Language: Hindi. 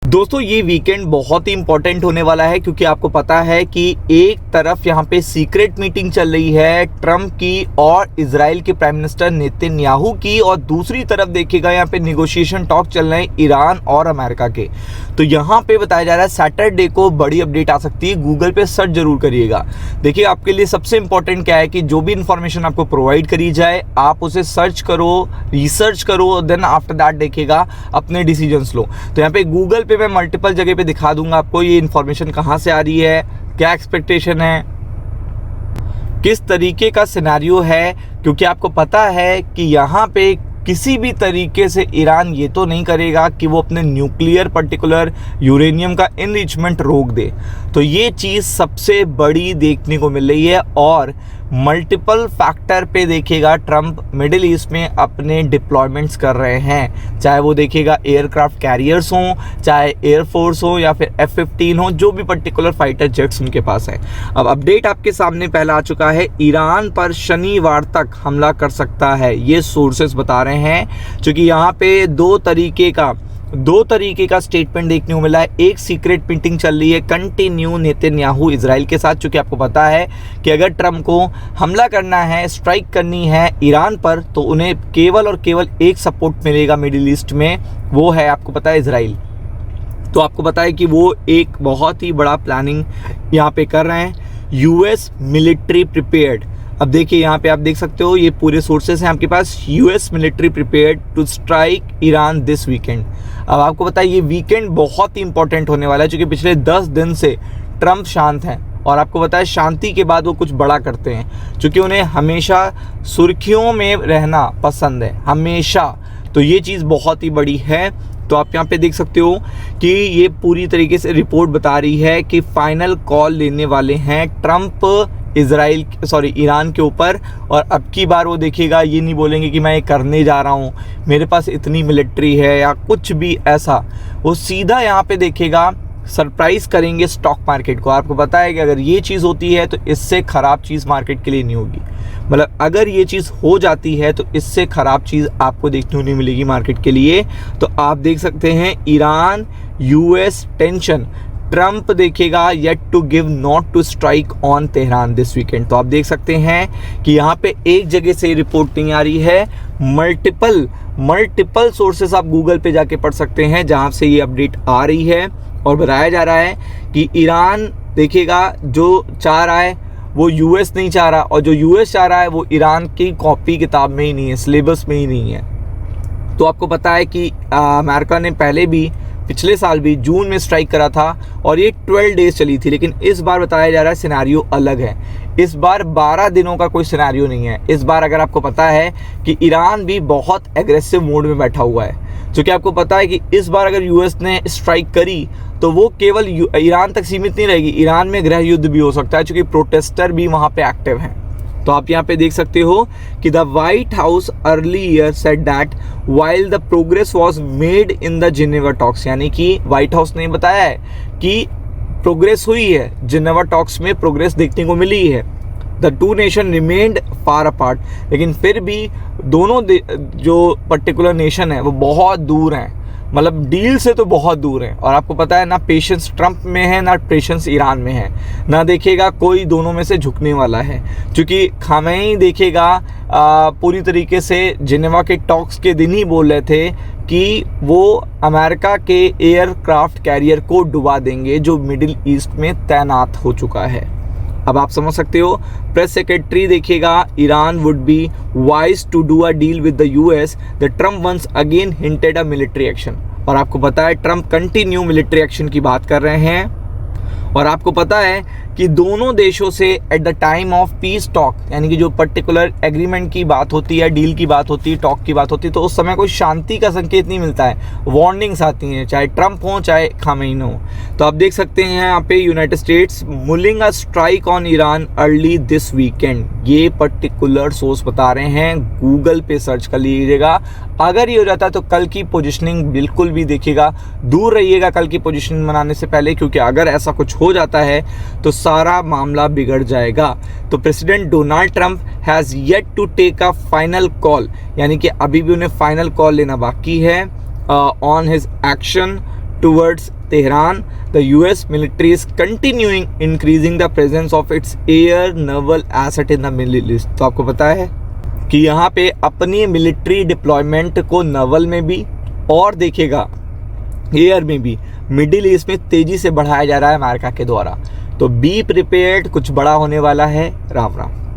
दोस्तों ये वीकेंड बहुत ही इंपॉर्टेंट होने वाला है क्योंकि आपको पता है कि एक तरफ यहाँ पे सीक्रेट मीटिंग चल रही है ट्रम्प की और इजराइल के प्राइम मिनिस्टर नेतन्याहू की, और दूसरी तरफ देखिएगा यहाँ पे निगोशिएशन टॉक चल रहे हैं ईरान और अमेरिका के। तो यहाँ पे बताया जा रहा है सैटरडे को बड़ी अपडेट आ सकती है। गूगल पे सर्च जरूर करिएगा। देखिए आपके लिए सबसे इंपॉर्टेंट क्या है कि जो भी इंफॉर्मेशन आपको प्रोवाइड करी जाए आप उसे सर्च करो, रिसर्च करो, देन आफ्टर दैट देखिएगा अपने डिसीजंस लो। तो यहाँ पे गूगल पे मैं मल्टीपल जगह पे दिखा दूंगा आपको ये इन्फॉर्मेशन कहाँ से आ रही है, क्या एक्सपेक्टेशन है, किस तरीके का सिनेरियो है, क्योंकि आपको पता है कि यहाँ पे किसी भी तरीके से ईरान ये तो नहीं करेगा कि वो अपने न्यूक्लियर पर्टिकुलर यूरेनियम का इनरिचमेंट रोक दे। तो ये चीज़ सबसे बड़ी देखने को मिल रही है और मल्टीपल फैक्टर पे देखिएगा ट्रम्प मिडिल ईस्ट में अपने डिप्लॉयमेंट्स कर रहे हैं, चाहे वो देखिएगा एयरक्राफ्ट कैरियर्स हों, चाहे एयरफोर्स हो या फिर F-15 हो, जो भी पर्टिकुलर फाइटर जेट्स उनके पास है। अब अपडेट आपके सामने पहला आ चुका है, ईरान पर शनिवार तक हमला कर सकता है, ये सोर्सेस बता रहे हैं। क्योंकि यहाँ पे दो तरीके का स्टेटमेंट देखने को मिला है। एक सीक्रेट मीटिंग चल रही है कंटिन्यू नेतन्याहू इजराइल के साथ, चूँकि आपको पता है कि अगर ट्रम्प को हमला करना है, स्ट्राइक करनी है ईरान पर, तो उन्हें केवल और केवल एक सपोर्ट मिलेगा मिडिल ईस्ट में, वो है आपको पता है इजराइल। तो आपको पता है कि वो एक बहुत ही बड़ा प्लानिंग यहाँ पे कर रहे हैं। US military prepared. अब देखिए यहाँ पे आप देख सकते हो ये पूरे सोर्सेस हैं आपके पास। US military prepared to strike Iran this weekend. अब आपको पता है ये वीकेंड बहुत ही इंपॉर्टेंट होने वाला है क्योंकि पिछले 10 दिन से ट्रम्प शांत हैं और आपको पता है शांति के बाद वो कुछ बड़ा करते हैं, क्योंकि उन्हें हमेशा सुर्खियों में रहना पसंद है, हमेशा। तो ये चीज़ बहुत ही बड़ी है। तो आप यहाँ पे देख सकते हो कि ये पूरी तरीके से रिपोर्ट बता रही है कि फाइनल कॉल लेने वाले हैं ट्रम्प ईरान के ऊपर। और अब की बार वो देखिएगा ये नहीं बोलेंगे कि मैं ये करने जा रहा हूँ, मेरे पास इतनी मिलिट्री है या कुछ भी ऐसा। वो सीधा यहाँ पे देखिएगा सरप्राइज करेंगे स्टॉक मार्केट को। आपको पता है कि अगर ये चीज़ होती है तो इससे ख़राब चीज़ मार्केट के लिए नहीं होगी। मतलब अगर ये चीज़ हो जाती है तो इससे ख़राब चीज़ आपको देखने को नहीं मिलेगी मार्केट के लिए। तो आप देख सकते हैं ईरान यूएस टेंशन, ट्रम्प देखेगा yet to give nod to strike on Tehran this weekend. तो आप देख सकते हैं कि यहाँ पे एक जगह से रिपोर्ट नहीं आ रही है, मल्टीपल सोर्सेस आप गूगल पे जाके पढ़ सकते हैं जहाँ से ये अपडेट आ रही है। और बताया जा रहा है कि ईरान देखिएगा जो चाह रहा है वो यूएस नहीं चाह रहा, और जो यूएस चाह रहा है वो ईरान की कॉपी किताब में ही नहीं है, सिलेबस में ही नहीं है। तो आपको पता है कि अमेरिका ने पहले भी पिछले साल भी जून में स्ट्राइक करा था और ये 12 डेज चली थी, लेकिन इस बार बताया जा रहा है सिनेरियो अलग है। इस बार 12 दिनों का कोई सिनेरियो नहीं है। इस बार अगर आपको पता है कि ईरान भी बहुत एग्रेसिव मोड में बैठा हुआ है, क्योंकि आपको पता है कि इस बार अगर यूएस ने स्ट्राइक करी तो वो केवल ईरान तक सीमित नहीं रहेगी, ईरान में गृह युद्ध भी हो सकता है, क्योंकि प्रोटेस्टर भी वहाँ पे एक्टिव हैं। तो आप यहाँ पे देख सकते हो कि the white house earlier said that while the progress was made in the Geneva talks, यानी कि व्हाइट हाउस ने बताया है कि प्रोग्रेस हुई है, जिनेवा टॉक्स में प्रोग्रेस देखने को मिली है। The two nation remained far apart, लेकिन फिर भी दोनों जो पर्टिकुलर नेशन है वो बहुत दूर हैं, मतलब डील से तो बहुत दूर है। और आपको पता है ना पेशेंस ट्रम्प में है ना पेशेंस ईरान में है, ना देखिएगा कोई दोनों में से झुकने वाला है। क्योंकि खामेनी देखिएगा पूरी तरीके से जिनेवा के टॉक्स के दिन ही बोल रहे थे कि वो अमेरिका के एयरक्राफ्ट कैरियर को डुबा देंगे जो मिडिल ईस्ट में तैनात हो चुका है। अब आप समझ सकते हो प्रेस सेक्रेटरी देखिएगा Iran would be wise to do a deal with the US, the Trump once again hinted a military action. और आपको पता है ट्रम्प कंटिन्यू मिलिट्री एक्शन की बात कर रहे हैं। और आपको पता है कि दोनों देशों से at the time of peace talk, यानी कि जो पर्टिकुलर एग्रीमेंट की बात होती है, डील की बात होती है, टॉक की बात होती है, तो उस समय कोई शांति का संकेत नहीं मिलता है, वार्निंग्स आती हैं, चाहे ट्रम्प हो चाहे खामेनी हो। तो आप देख सकते हैं यहाँ पे United states Muling a strike on Iran early this weekend, ये पर्टिकुलर सोर्स बता रहे हैं, गूगल पे सर्च कर लीजिएगा। अगर ये हो जाता है तो कल की पोजिशनिंग बिल्कुल भी देखिएगा, दूर रहिएगा कल की पोजिशनिंग बनाने से पहले, क्योंकि अगर ऐसा कुछ हो जाता है तो सारा मामला बिगड़ जाएगा। तो president Donald Trump has yet to take a final call, यानी कि अभी भी उन्हें फाइनल कॉल लेना बाकी है on his action towards Tehran, the US military is continuing increasing the presence of its air naval asset in the Middle East। तो आपको पता है कि यहाँ पे अपनी मिलिट्री डिप्लॉयमेंट को नवल में भी और देखिएगा एयर में भी मिडिल ईस्ट में तेजी से बढ़ाया जा रहा है अमेरिका के द्वारा। तो बी प्रिपेयर्ड, कुछ बड़ा होने वाला है। राम राम।